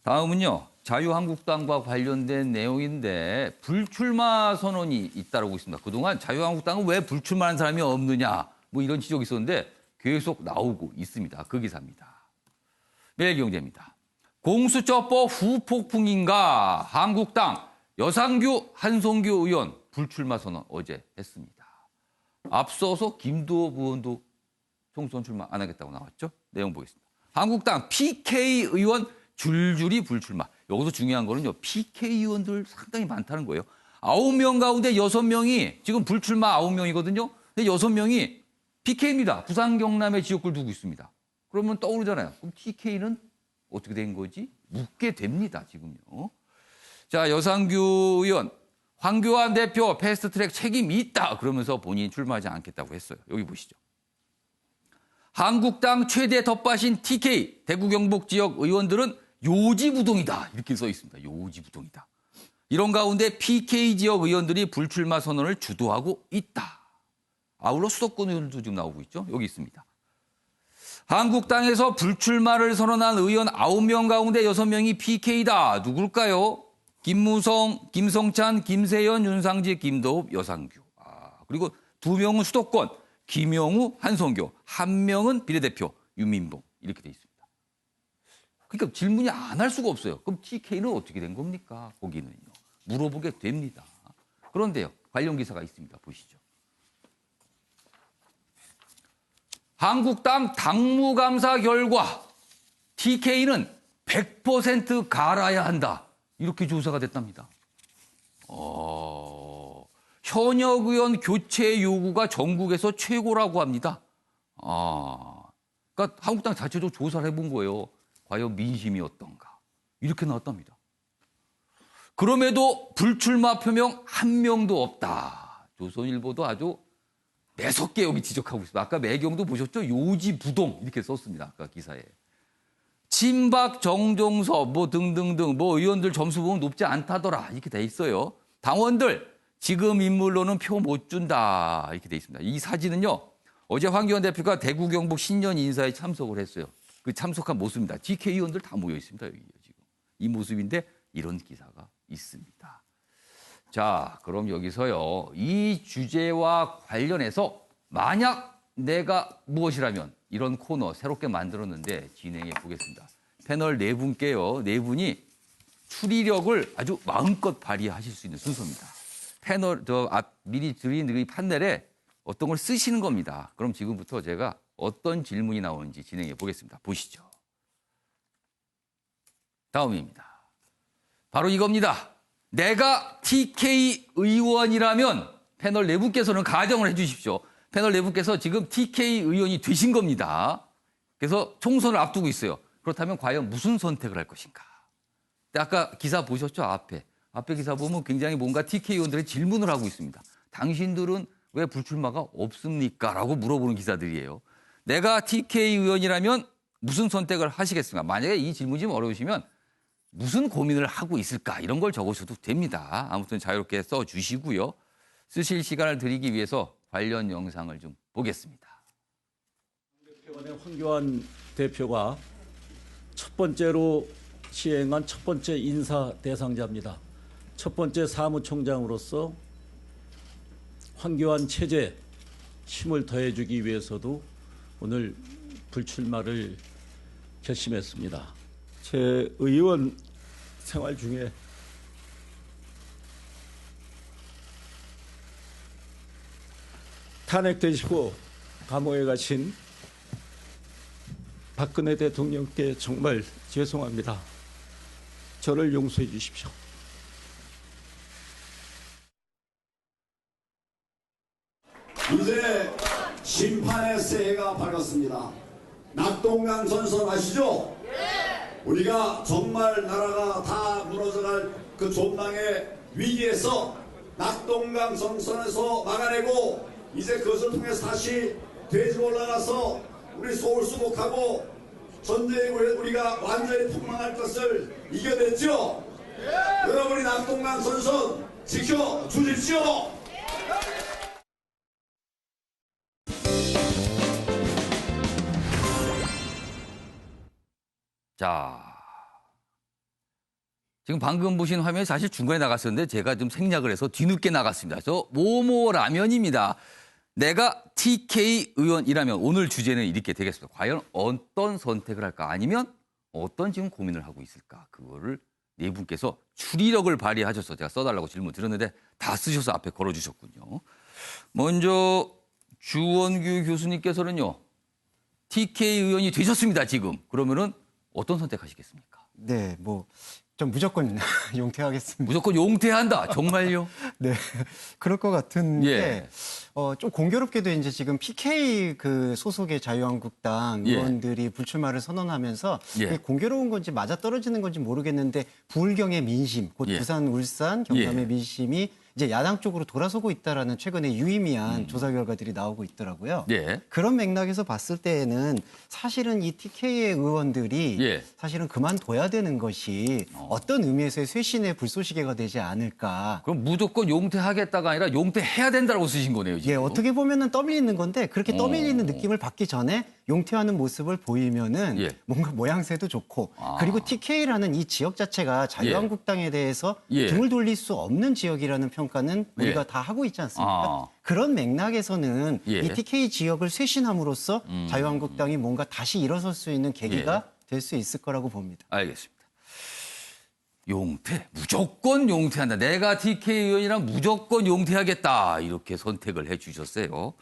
다음은요. 자유한국당과 관련된 내용인데 불출마 선언이 잇따르고 있습니다. 그동안 자유한국당은 왜 불출마하는 사람이 없느냐 뭐 이런 지적이 있었는데 계속 나오고 있습니다. 그 기사입니다. 매일경제입니다. 공수처법 후폭풍인가 한국당 여상규 한송규 의원 불출마 선언 어제 했습니다. 앞서서 김두호 의원도 총선 출마 안 하겠다고 나왔죠. 내용 보겠습니다. 한국당 PK 의원 줄줄이 불출마. 여기서 중요한 거는요. PK 의원들 상당히 많다는 거예요. 9명 가운데 6명이 지금 불출마 9명이거든요. 근데 6명이 PK입니다. 부산 경남의 지역구를 두고 있습니다. 그러면 떠오르잖아요. 그럼 TK는 어떻게 된 거지? 묻게 됩니다. 지금요. 자, 여상규 의원, 황교안 대표 패스트트랙 책임이 있다. 그러면서 본인이 출마하지 않겠다고 했어요. 여기 보시죠. 한국당 최대 텃밭인 TK 대구 경북 지역 의원들은 요지부동이다. 이렇게 써 있습니다. 요지부동이다. 이런 가운데 PK 지역 의원들이 불출마 선언을 주도하고 있다. 아울러 수도권 의원들도 지금 나오고 있죠. 여기 있습니다. 한국당에서 불출마를 선언한 의원 9명 가운데 6명이 PK다. 누굴까요? 김무성, 김성찬, 김세연, 윤상지, 김도읍, 여상규. 그리고 2명은 수도권, 김영우, 한송교, 1명은 비례대표, 유민봉. 이렇게 돼 있습니다. 그러니까 질문이 안 할 수가 없어요. 그럼 TK는 어떻게 된 겁니까? 거기는요. 물어보게 됩니다. 그런데요. 관련 기사가 있습니다. 보시죠. 한국당 당무감사 결과 TK는 100% 갈아야 한다. 이렇게 조사가 됐답니다. 현역 의원 교체 요구가 전국에서 최고라고 합니다. 그러니까 한국당 자체도 조사를 해본 거예요. 과연 민심이 어떤가. 이렇게 나왔답니다. 그럼에도 불출마 표명 한 명도 없다. 조선일보도 아주 매섭게 여기 지적하고 있습니다. 아까 매경도 보셨죠? 요지부동 이렇게 썼습니다. 아까 기사에. 친박, 정종섭 뭐 등등등 뭐 의원들 점수 보면 높지 않다더라. 이렇게 돼 있어요. 당원들 지금 인물로는 표 못 준다. 이렇게 돼 있습니다. 이 사진은요. 어제 황교안 대표가 대구 경북 신년 인사에 참석을 했어요. 그 참석한 모습입니다. TK 의원들 다 모여 있습니다. 여기 지금. 이 모습인데 이런 기사가 있습니다. 자, 그럼 여기서요. 이 주제와 관련해서 만약 내가 무엇이라면 이런 코너 새롭게 만들었는데 진행해 보겠습니다. 패널 네 분께요. 네 분이 추리력을 아주 마음껏 발휘하실 수 있는 순서입니다. 패널 미리 드린 이 판넬에 어떤 걸 쓰시는 겁니다. 그럼 지금부터 제가 어떤 질문이 나오는지 진행해 보겠습니다. 보시죠. 다음입니다. 바로 이겁니다. 내가 TK 의원이라면 패널 네 분께서는 가정을 해 주십시오. 패널 네 분께서 지금 TK 의원이 되신 겁니다. 그래서 총선을 앞두고 있어요. 그렇다면 과연 무슨 선택을 할 것인가? 아까 기사 보셨죠? 앞에 기사 보면 굉장히 뭔가 TK 의원들의 질문을 하고 있습니다. 당신들은 왜 불출마가 없습니까? 라고 물어보는 기사들이에요. 내가 TK 의원이라면 무슨 선택을 하시겠습니까? 만약에 이 질문이 좀 어려우시면 무슨 고민을 하고 있을까? 이런 걸 적으셔도 됩니다. 아무튼 자유롭게 써주시고요. 쓰실 시간을 드리기 위해서 관련 영상을 좀 보겠습니다. 대표관의 황교안 대표가 첫 번째로 시행한 첫 번째 인사 대상자입니다. 첫 번째 사무총장으로서 황교안 체제에 힘을 더해주기 위해서도 오늘 불출마를 결심했습니다. 제 의원 생활 중에 탄핵되시고 감옥에 가신 박근혜 대통령께 정말 죄송합니다. 저를 용서해 주십시오. 이제 심판의 새해가 밝았습니다. 낙동강 전선 아시죠? 우리가 정말 나라가 다 무너져갈 그 존망의 위기에서 낙동강 전선에서 막아내고 이제 그것을 통해서 다시 돼지로 올라가서 우리 소울 수복하고 전쟁에 우리가 완전히 폭망할 것을 이겨냈죠? 여러분이 낙동강 전선 지켜주십시오. 자, 지금 방금 보신 화면이 사실 중간에 나갔었는데 제가 좀 생략을 해서 뒤늦게 나갔습니다. 저 모모 라면입니다. 내가 TK 의원이라면 오늘 주제는 이렇게 되겠습니다. 과연 어떤 선택을 할까? 아니면 어떤 지금 고민을 하고 있을까? 그거를 네 분께서 추리력을 발휘하셔서 제가 써달라고 질문 드렸는데 다 쓰셔서 앞에 걸어주셨군요. 먼저 주원규 교수님께서는요. TK 의원이 되셨습니다, 지금. 그러면은 어떤 선택하시겠습니까? 네, 뭐 좀 무조건 용퇴하겠습니다. 무조건 용퇴한다. 정말요? 네, 그럴 것 같은데 예. 좀 공교롭게도 이제 지금 PK 그 소속의 자유한국당 예. 의원들이 불출마를 선언하면서 예. 이게 공교로운 건지 맞아 떨어지는 건지 모르겠는데 부울경의 민심, 곧 예. 부산, 울산, 경남의 예. 민심이 이제 야당 쪽으로 돌아서고 있다라는 최근에 유의미한 조사 결과들이 나오고 있더라고요. 예. 그런 맥락에서 봤을 때에는 사실은 이 TK의 의원들이 예. 사실은 그만둬야 되는 것이 어떤 의미에서의 쇄신의 불쏘시개가 되지 않을까. 그럼 무조건 용퇴하겠다가 아니라 용퇴해야 된다고 쓰신 거네요, 지금. 예, 어떻게 보면은 떠밀리는 건데 그렇게 떠밀리는 느낌을 받기 전에 용퇴하는 모습을 보이면은 예. 뭔가 모양새도 좋고 그리고 TK라는 이 지역 자체가 자유한국당에 대해서 예. 등을 돌릴 수 없는 지역이라는 평가는 우리가 예. 다 하고 있지 않습니까? 아. 그런 맥락에서는 예. 이 TK 지역을 쇄신함으로써 자유한국당이 뭔가 다시 일어설 수 있는 계기가 될 수 있을 거라고 봅니다. 알겠습니다. 용퇴, 무조건 용퇴한다. 내가 TK 의원이랑 무조건 용퇴하겠다. 이렇게 선택을 해 주셨어요.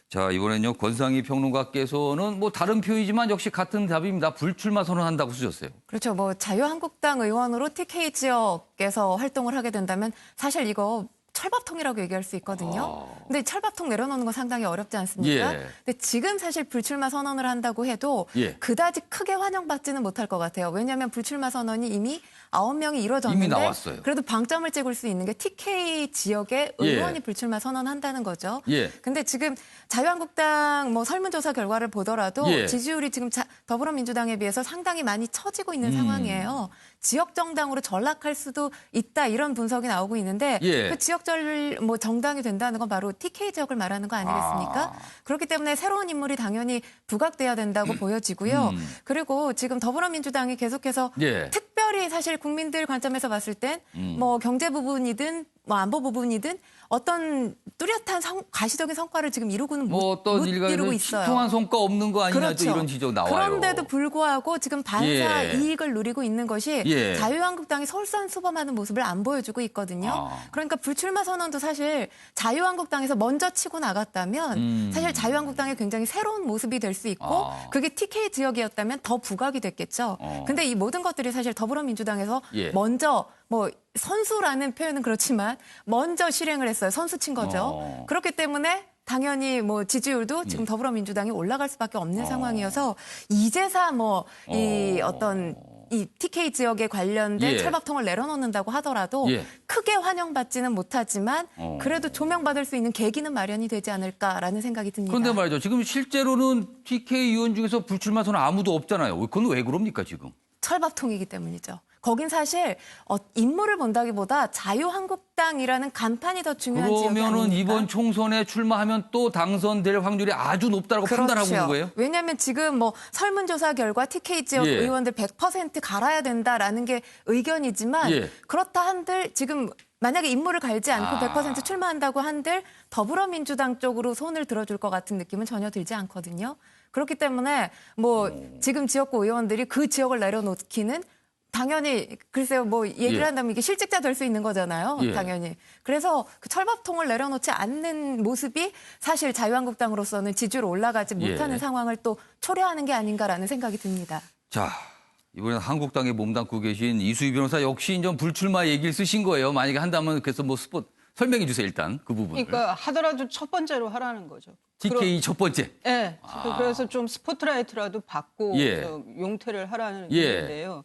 자, 이번엔요. 권상희 평론가께서는 뭐 다른 표이지만 역시 같은 답입니다. 불출마 선언한다고 쓰셨어요. 그렇죠. 뭐 자유한국당 의원으로 TK 지역에서 활동을 하게 된다면 사실 이거 철밥통이라고 얘기할 수 있거든요. 근데 철밥통 내려놓는 건 상당히 어렵지 않습니까? 예. 근데 지금 사실 불출마 선언을 한다고 해도 예. 그다지 크게 환영받지는 못할 것 같아요. 왜냐하면 불출마 선언이 이미 9명이 이루어졌는데 이미 나왔어요. 그래도 방점을 찍을 수 있는 게 TK 지역의 예. 의원이 불출마 선언한다는 거죠. 예. 근데 지금 자유한국당 뭐 설문조사 결과를 보더라도 예. 지지율이 지금 더불어민주당에 비해서 상당히 많이 처지고 있는 상황이에요. 지역 정당으로 전락할 수도 있다 이런 분석이 나오고 있는데 예. 그 지역 뭐 정당이 된다는 건 바로 TK 지역을 말하는 거 아니겠습니까? 그렇기 때문에 새로운 인물이 당연히 부각돼야 된다고 보여지고요. 그리고 지금 더불어민주당이 계속해서 예. 특별히 사실 국민들 관점에서 봤을 땐 뭐 경제 부분이든 뭐 안보 부분이든 어떤 뚜렷한 가시적인 성과를 지금 이루고는 뭐 어떤 못 이루고 일가에는 있어요. 신통한 성과 없는 거 아니냐 그렇죠. 또 이런 지적 나와요. 그런데도 불구하고 지금 반사 예. 이익을 누리고 있는 것이 예. 자유한국당이 솔선수범하는 모습을 안 보여주고 있거든요. 그러니까 불출마 선언도 사실 자유한국당에서 먼저 치고 나갔다면 사실 자유한국당이 굉장히 새로운 모습이 될 수 있고 그게 TK 지역이었다면 더 부각이 됐겠죠. 근데 이 모든 것들이 사실 더불어민주당에서 예. 먼저 뭐 선수라는 표현은 그렇지만 먼저 실행을 했어요. 선수 친 거죠. 그렇기 때문에 당연히 뭐 지지율도 지금 더불어민주당이 올라갈 수밖에 없는 상황이어서 이제사 뭐 이 어떤 이 TK 지역에 관련된 예. 철밥통을 내려놓는다고 하더라도 예. 크게 환영받지는 못하지만 그래도 조명받을 수 있는 계기는 마련이 되지 않을까라는 생각이 듭니다. 그런데 말이죠. 지금 실제로는 TK 의원 중에서 불출마 선언 아무도 없잖아요. 그건 왜 그럽니까 지금? 철밥통이기 때문이죠. 거긴 사실 인물을 본다기보다 자유한국당이라는 간판이 더 중요한 지역이 그러면은 아닙니까? 이번 총선에 출마하면 또 당선될 확률이 아주 높다고 판단하고 있는 거예요? 왜냐하면 지금 뭐 설문조사 결과 TK 지역 예. 의원들 100% 갈아야 된다라는 게 의견이지만 예. 그렇다 한들 지금 만약에 인물을 갈지 않고 100% 출마한다고 한들 더불어민주당 쪽으로 손을 들어줄 것 같은 느낌은 전혀 들지 않거든요. 그렇기 때문에 뭐 지금 지역구 의원들이 그 지역을 내려놓기는 당연히 글쎄요 뭐 얘기를 예. 한다면 이게 실직자 될 수 있는 거잖아요. 예. 당연히. 그래서 그 철밥통을 내려놓지 않는 모습이 사실 자유한국당으로서는 지지율 올라가지 예. 못하는 상황을 또 초래하는 게 아닌가라는 생각이 듭니다. 자, 이번엔 한국당에 몸담고 계신 이수희 변호사 역시 좀 불출마 얘기를 쓰신 거예요. 만약에 한다면 그래서 뭐 설명해 주세요 일단 그 부분을. 그러니까 하더라도 첫 번째로 하라는 거죠. TK 첫 번째. 네. 그래서 좀 스포트라이트라도 받고 예. 용퇴를 하라는 예. 얘기인데요.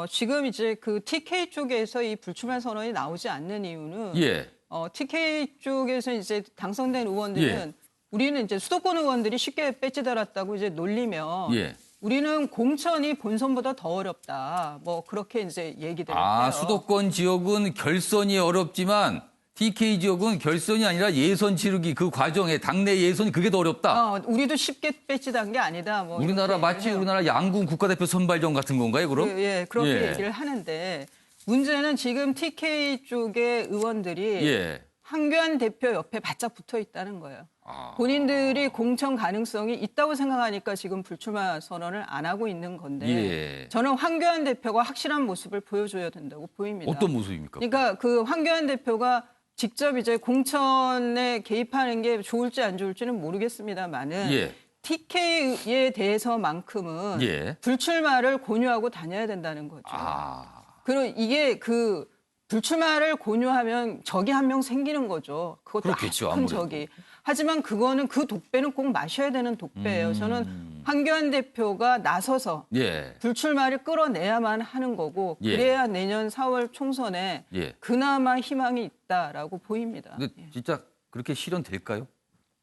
지금 이제 그 TK 쪽에서 이 불출마 선언이 나오지 않는 이유는 예. TK 쪽에서 이제 당선된 의원들은 예. 우리는 이제 수도권 의원들이 쉽게 배지 달았다고 이제 놀리면 예. 우리는 공천이 본선보다 더 어렵다. 뭐 그렇게 이제 얘기들 해요. 수도권 지역은 결선이 어렵지만 TK 지역은 결선이 아니라 예선 치르기 그 과정에 당내 예선이 그게 더 어렵다. 우리도 쉽게 배지단 게 아니다. 뭐 우리나라 이렇게 마치 해요. 우리나라 양궁 국가대표 선발전 같은 건가요, 그럼? 그렇게 예. 얘기를 하는데 문제는 지금 TK 쪽의 의원들이 예. 황교안 대표 옆에 바짝 붙어 있다는 거예요. 아. 본인들이 공천 가능성이 있다고 생각하니까 지금 불출마 선언을 안 하고 있는 건데 예. 저는 황교안 대표가 확실한 모습을 보여줘야 된다고 보입니다. 어떤 모습입니까? 그러니까 그 황교안 대표가 직접 이제 공천에 개입하는 게 좋을지 안 좋을지는 모르겠습니다만은 예. TK에 대해서만큼은 예. 불출마를 권유하고 다녀야 된다는 거죠. 아. 그리고 이게 그 불출마를 권유하면 적이 한 명 생기는 거죠. 그것도 그렇겠죠, 큰 아무래도. 적이. 하지만 그거는 그 독배는 꼭 마셔야 되는 독배예요. 저는 황교안 대표가 나서서 예. 불출마를 끌어내야만 하는 거고 예. 그래야 내년 4월 총선에 예. 그나마 희망이 있다라고 보입니다. 근데 진짜 그렇게 실현될까요?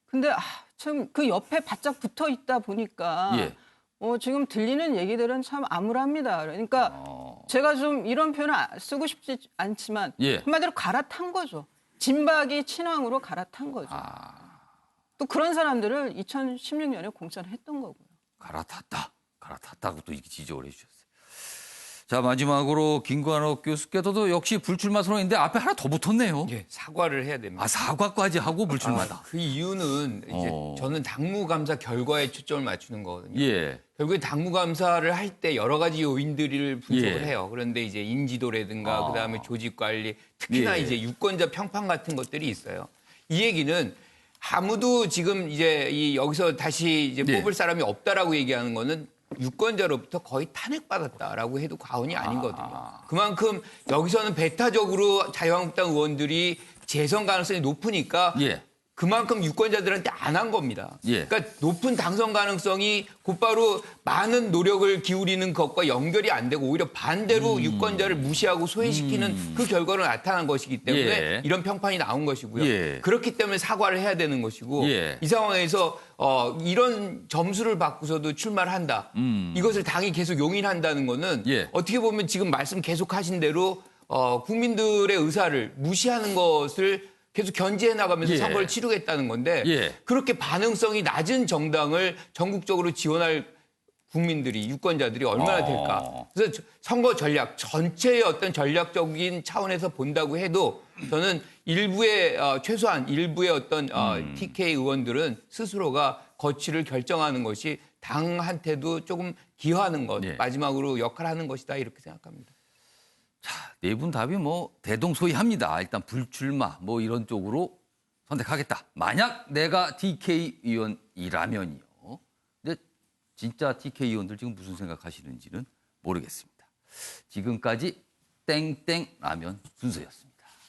근데 참 그 옆에 바짝 붙어 있다 보니까 예. 지금 들리는 얘기들은 참 암울합니다. 그러니까 제가 좀 이런 표현을 쓰고 싶지 않지만 예. 한마디로 갈아탄 거죠. 진박이 친왕으로 갈아탄 거죠. 또 그런 사람들을 2016년에 공천했던 거고요. 갈아탔다고 또 이렇게 지적을 해주셨어요. 자, 마지막으로 김관옥 교수께서도 역시 불출마 선언인데 앞에 하나 더 붙었네요. 예, 사과를 해야 됩니다. 아, 사과까지 하고 불출마다. 그 이유는 이제 저는 당무감사 결과에 초점을 맞추는 거거든요. 예. 결국에 당무감사를 할 때 여러 가지 요인들을 분석을 예. 해요. 그런데 이제 인지도라든가 그다음에 조직 관리, 특히나 예. 이제 유권자 평판 같은 것들이 있어요. 이 얘기는 아무도 지금 이제 여기서 다시 이제 예. 뽑을 사람이 없다라고 얘기하는 거는 유권자로부터 거의 탄핵받았다라고 해도 과언이 아니거든요. 그만큼 여기서는 배타적으로 자유한국당 의원들이 재선 가능성이 높으니까 예. 그만큼 유권자들한테 안 한 겁니다. 예. 그러니까 높은 당선 가능성이 곧바로 많은 노력을 기울이는 것과 연결이 안 되고 오히려 반대로 유권자를 무시하고 소외시키는 그 결과로 나타난 것이기 때문에 예. 이런 평판이 나온 것이고요. 예. 그렇기 때문에 사과를 해야 되는 것이고 예. 이 상황에서 이런 점수를 받고서도 출마를 한다. 이것을 당이 계속 용인한다는 거는 예. 어떻게 보면 지금 말씀 계속하신 대로 국민들의 의사를 무시하는 것을 계속 견제해 나가면서 예. 선거를 치르겠다는 건데 예. 그렇게 반응성이 낮은 정당을 전국적으로 지원할 국민들이 유권자들이 얼마나 될까. 그래서 선거 전략 전체의 어떤 전략적인 차원에서 본다고 해도 저는 일부의 최소한 일부의 어떤 TK 의원들은 스스로가 거취를 결정하는 것이 당한테도 조금 기여하는 것, 예. 마지막으로 역할을 하는 것이다 이렇게 생각합니다. 네 분 답이 뭐 대동소이합니다. 일단 불출마 뭐 이런 쪽으로 선택하겠다. 만약 내가 TK 의원이라면요. 근데 진짜 TK 의원들 지금 무슨 생각하시는지는 모르겠습니다. 지금까지 땡땡 라면 순서였습니다.